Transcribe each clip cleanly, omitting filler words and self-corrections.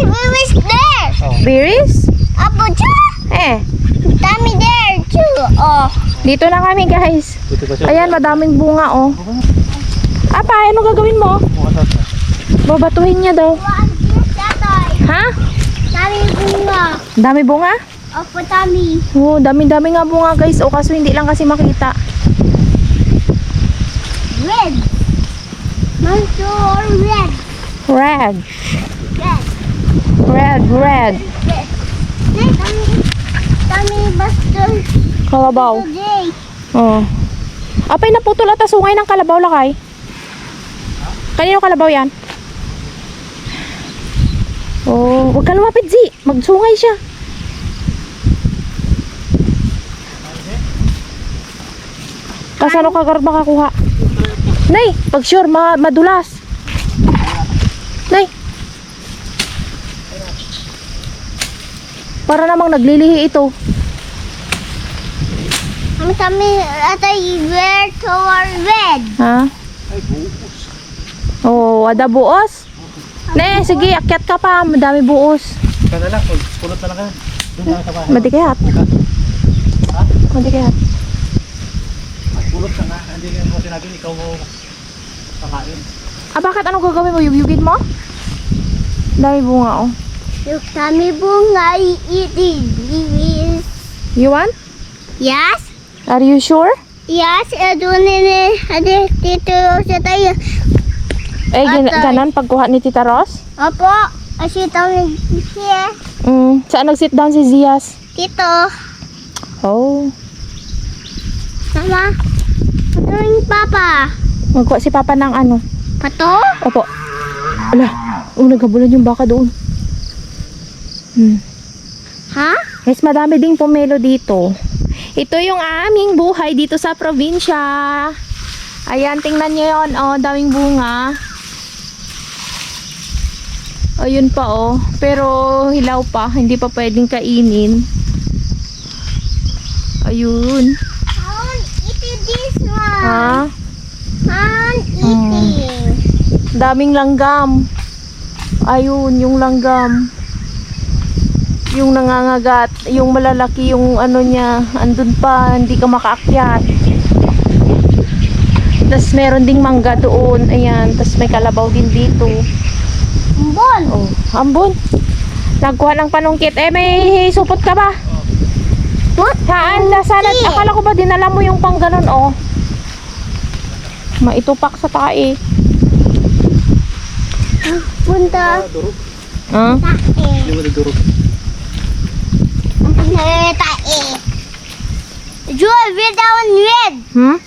berries there. Berries? Apo too. Dami there too. Oh. Dito na kami guys. Dito pa siya. Ayan, madaming bunga oh. Apa, ano gagawin mo? Babatuhin niya daw. Ha? Dami bunga. Dami bunga? Opo, dami. Oh, dami-dami nga bunga guys. O kaso hindi lang kasi makita. Red. Mansoor red. Red. Red. Red, red. Red. Dami basta Kalabaw. today. Oh. Apay naputol ata sungay ng kalabaw lakay. Kanino kalabaw yan? Oh, wag ka lumapit, Zi. Magsungay siya. Kasano ka garba kakuha? Nay, pag sure, madulas. Nay. Para namang naglilihi ito. Kami atay red or red. Ha? Oh, ada buos. Ne, sige, akyat ka pa. Madami buos. Kada lang, pulot na lang ka. Doon na sa bahay. Madikayat. Madikayat. Pulot ka nga. Hindi mo sinabi, ikaw mo pakain. Ah, bakit anong gagawin mo? Yugyugin mo? Dami bunga, oh. Yung kami bunga eating. You want? Yes. Are you sure? Yes, doon ade dito sa tayo. Eh, Atay. ganon pagkuha ni Tita Ros? Opo, kasi tawag siya. Saan nag-sit down si Zias? Dito. Oh. Mama. Ito yung papa. Magkuha si Papa ng ano? Pato? Opo. Ala, naghabulan yung baka doon. Ha? Guys, madami ding pomelo dito. Ito yung aming buhay dito sa probinsya. Ayan, tingnan nyo yun. Oh, daming bunga. Ayun pa oh. Pero hilaw pa. Hindi pa pwedeng kainin. Ayun. I want eat this one. Ha? I want eating. Daming langgam. Ayun, yung langgam. Yung nangangagat, yung malalaki, yung ano niya, andun pa, hindi ka makaakyat. Tapos meron ding mangga doon, ayan. Tapos may kalabaw din dito. Ambon. Oh, ambon. Nagkuha ng panungkit. Eh, may supot ka ba? What? Saan? Nasaan? Akala ko ba dinala mo yung pang ganun, oh. Maitupak sa tae. Punta. Durog. Ha? Tae. Hindi mo durog. Tae. Joy, red down red.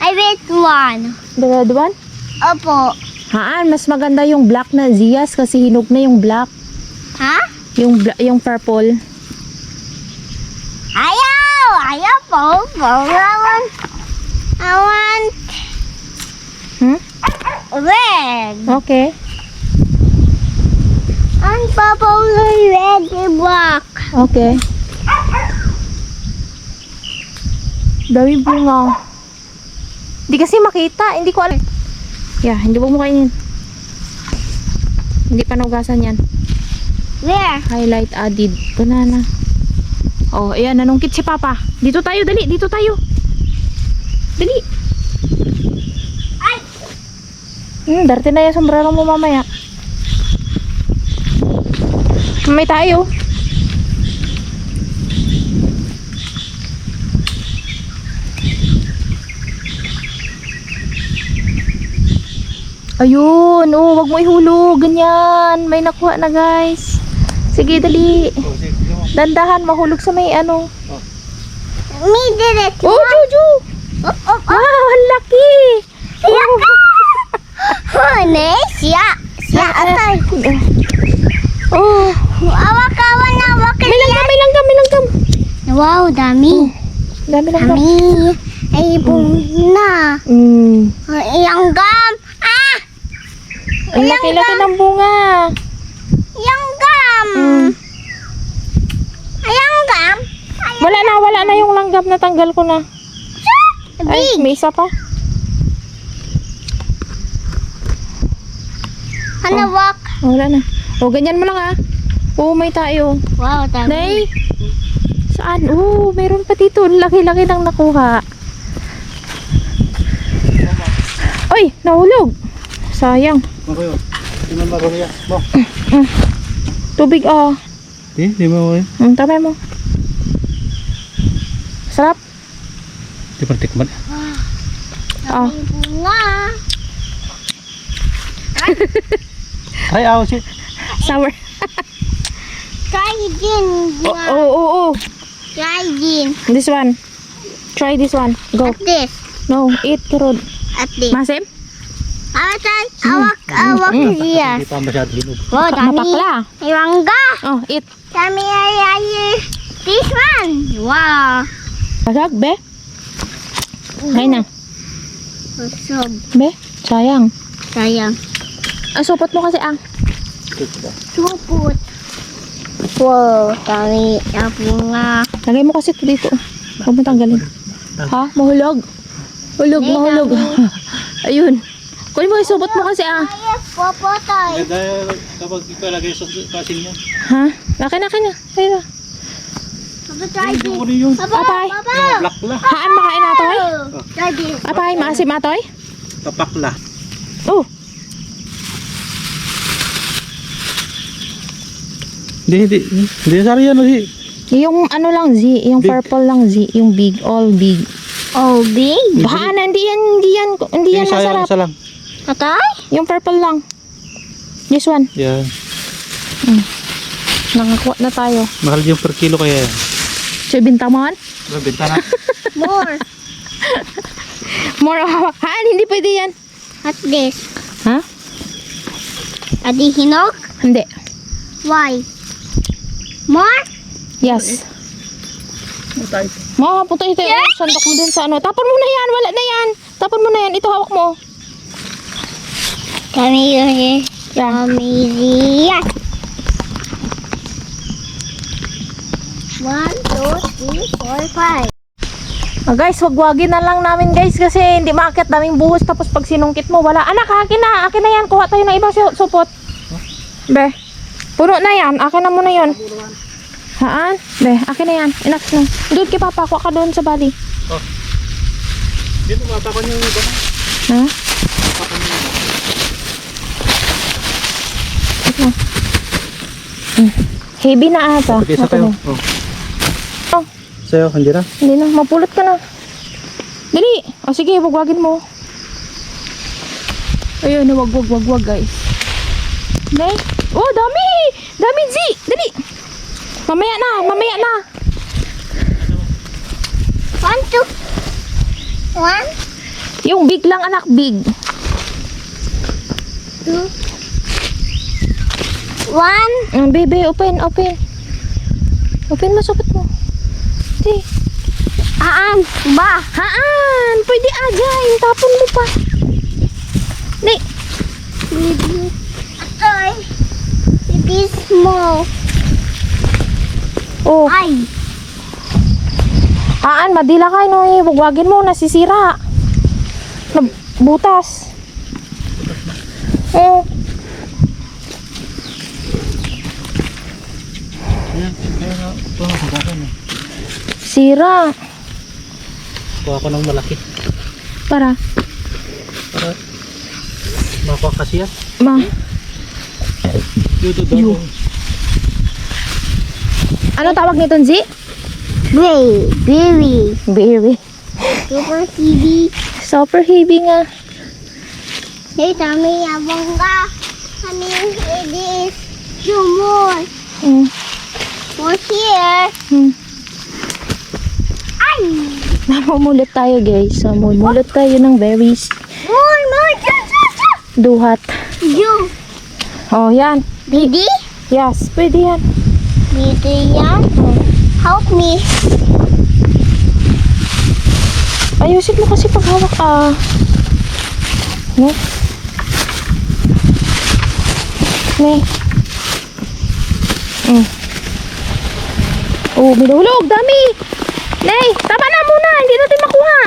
I red one. Daladuan? Opo. Haan, mas maganda yung black na Zias kasi hinog na yung black. Ha? Yung purple. Ayaw! Ayaw po. I want red. Okay. Ang purple red black. Okay. Dami bunga. Hindi kasi makita. Hindi ko alam. Yeah, hindi mo kainin. Hindi pa naugasan yan. Where? Highlight added. Banana. Oh, ayan. Nanungkit si Papa. Dito tayo. Dali. Dito tayo. Dali. Ay! Darte na yung sombrero mo mamaya. Mamay tayo. Ayun, oh, wag mo ihulog, ganyan. May nakuha na, guys. Sige, dali. Dandahan, mahulog sa may ano. Me did it. Oh, Juju! Wow, ang laki! Honey, siya. Siya atay. Oh, Awak-awan na awak. may langgam, may langgam, may langgam. Wow, dami. Dami langgam. Dami. Ay, bunga. Yang gam. Ah! Ang laki-laki ng bunga. Yang gam. Yang gam. Wala na yung langgam, natanggal ko na. Ay, Big. may isa pa. Hanawak. Oh, wala na. Oh, ganyan mo lang ah. Oo, may tayo. Wow, dami. Nay! Saan? Oo, meron pa dito. Laki-laki nang nakuha. Ay, nahulog. Sayang. Ano yun? Di mo marunong yan. Mo. Tubig ah. Di mo yun. Tama mo. Sarap. Di mo tikman. Ah. May bunga. Try out shit. Sour. Try din. bunga. Oo. Try din. This one. Try this one. Go. At this. No, eat karod. At this. Masim? Awak, awak dia. Hindi pa masyado hinog. Wow, dami. Mapakla. Iwangga. Oh, eat. Dami ay this one. Wow. Pasag, be. Ay na. Sob. Be, sayang. Sayang. Ah, supot mo kasi ang. Supot. Wow, dami na bunga. Lagay mo kasi ito dito. Huwag mo tanggalin. Ha? Mahulog. Mahulog. Ayun. Kunin mo, isupot mo kasi ang. Ay, popotay. Dahil kapag ikalagay sa kasin niya. Ha? Akin na. Ayun na. Papa, try Hindi this. ko rin yung Papa, Apay. papa. papakla. Haan makain atoy? Try this. Apay, maasim atoy? Papakla. Oh. Hindi sari yan. Yung ano lang Z, yung Big. purple lang Z, yung big, all big. Oh, big. Haan, hindi yan masarap. Isa lang. Tatay? Yung purple lang. This one. Yan. Nakakuha na tayo. Mahal yung per kilo kaya yan. So, bintaman? Benta na. More. More hawak. Haan, hindi pwede yan. At this. Ha? Adi hinog? Hindi. Why? More? Yes. Punta ito yung sandok mo dun sa ano. Tapon mo na yan, wala na yan. Tapon mo na yan, ito hawak mo. Kami yun eh. Yan. Kami yan. 1, 2, 3, 4, 5. Guys, wagwagin na lang namin guys kasi hindi makakit daming buhos tapos pag sinungkit mo wala. Anak, akin na yan. Kuha tayo ng ibang supot. Be, puno na yan. Akin na muna yun. Haan? Be, akin na yan. Enough na. Doon kay Papa, kuha ka doon sa bali. Dito matakon yung iba. Ha? Ito. Heavy na ata. Pag-isa kayo. Oh. Oh. Sa'yo, hindi na. Hindi na, mapulot ka na. Dali. O sige, wagwagin mo. Ayun, wag guys. Dali. Oh, dami! Dami, Z! Dali! Mamaya na! 1, 2. 1, Yung big lang anak, big. 2, 1. Baby, open. Open mo, supot mo. Di. Ba? Haan! Pwede ajay. Tapon mo pa. Di. Atoy. This small. Oh. Ay. Haan, madila kayo no eh. Wagwagin mo, nasisira. Butas. Oh. Ito, hugasan mo. Sira. Kuha ko ng malaki. Para. Makuha kasi yan. Dito daw. Ano tawag nito, Z? Berry. Berry. Super TV. Super heavy nga. Hey, dami abang ka. Kami it is humor. Mm. More here. Ay! Namumulot tayo guys. Namumulot tayo ng berries. More. Duhat. You. Oh, yan. Didi? Yes, pwede yan. Didi yan? Help me. Ayusin mo kasi paghawak Ne? Oh, binulog. Dami. Nay, tama na muna. Hindi natin makuha.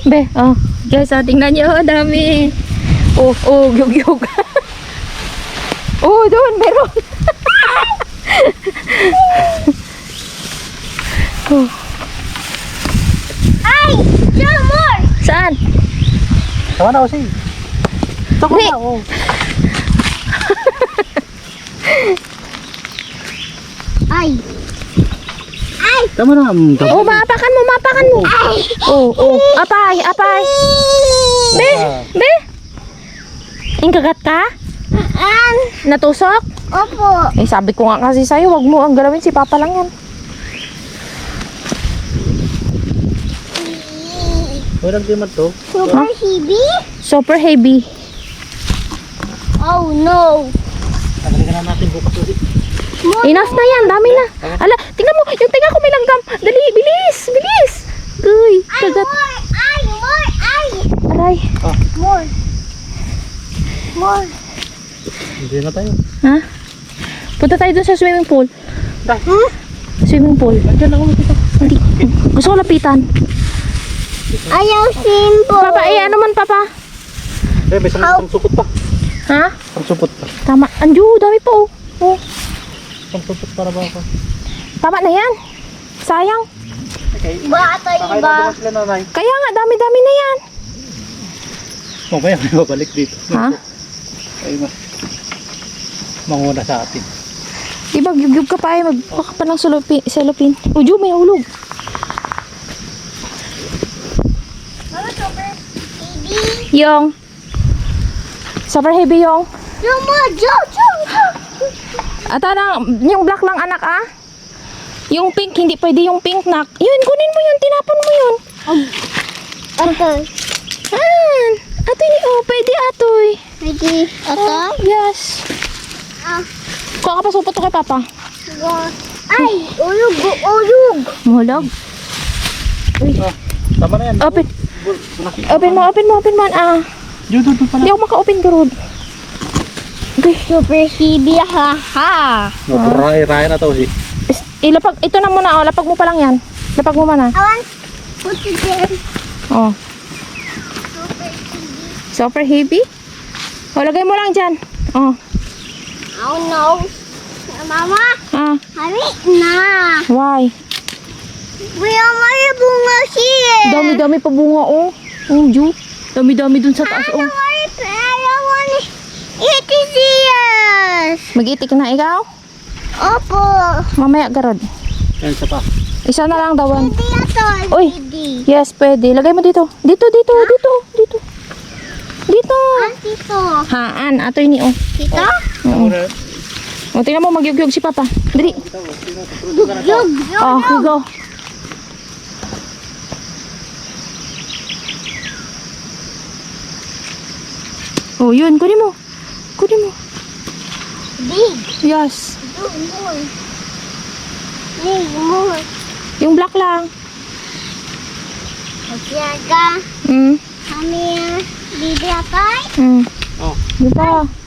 Be, oh. Guys, tingnan nyo. Ang dami. Yug-yug. Doon, meron. Ay! Show more! Saan? Tama na, Osi. Tama Ni- na, oh. Ay! Ay! Tama na. Maapakan mo. Ay! Apay. Be. Ingkagat ka? Natusok? Opo! Eh, sabi ko nga kasi sa'yo, wag mo ang galawin, si Papa lang yan. Walang di man to. Super heavy? Super heavy. Oh no! Nagalikan na natin bukas, Osi. Enough na yan, dami na. Ala, tingnan mo, yung tinga ko may langgam. Dali, bilis. Uy, kagat. Aray. More! More! Hindi na tayo. Ha? Punta tayo dun sa swimming pool. Hmm? Swimming pool. Nandiyan ako dito. Hindi. Gusto ko lapitan. Ayaw simple! Papa, ano man, Papa? Eh, may isang supot pa. Ha? Isang supot pa. Tama. Andiyo, dami pa oh. Isang supot para ba ako? Tama na yan. Sayang. Okay. Bata Kakain iba! na sila, nanay. Kaya nga, dami-dami na yan. Mamaya may babalik dito. Ha? Ay, manguna sa atin. Diba, gyug ka pa eh. Magpaka pa ng cellophane. Ujo, may hulog. Mama, super heavy! Yung. Super heavy yung. Show more! Joe! At yung black lang anak ah. Yung pink, hindi pwede yung pink nak. Yun, kunin mo yun. Tinapon mo yun. Okay. Atoy ni, pwede atoy. Ready? Okay? Yes. Ah. Kuha ka pa supot to kay Papa. Ay! Ulog! Ulog! Mahulog. Tama na yan. Open. Open mo. Doon pala. Hindi ako maka-open garod. Okay. Super heavy, ha! Raya na to, Osi. Ilapag, ito na muna, lapag mo pa lang yan. Lapag mo muna. I want put it there. Super heavy. Lagay mo lang dyan. Oh no! Mama! Hurry na! Why? Kuya, may bunga siya! Dami-dami pa bunga, Ju. Dami-dami dun sa taas, I don't want it. It is yours! Mag-itik na ikaw? Opo! Mamaya garod. Yan, isa pa. Isa na lang dawan. Hindi ito. Uy. Hindi. Yes, pwede. Lagay mo dito. Dito. Dito. Haan, atoy ni, Dito? Tingnan mo, magyugyug si Papa. Dali. Yug. Here go. Yun. Kunin mo. Big. Yes. Do more. Big more. Yung black lang. Magsiyaga. Mm. Kami, bibi atay. Mm. Oh. Dito.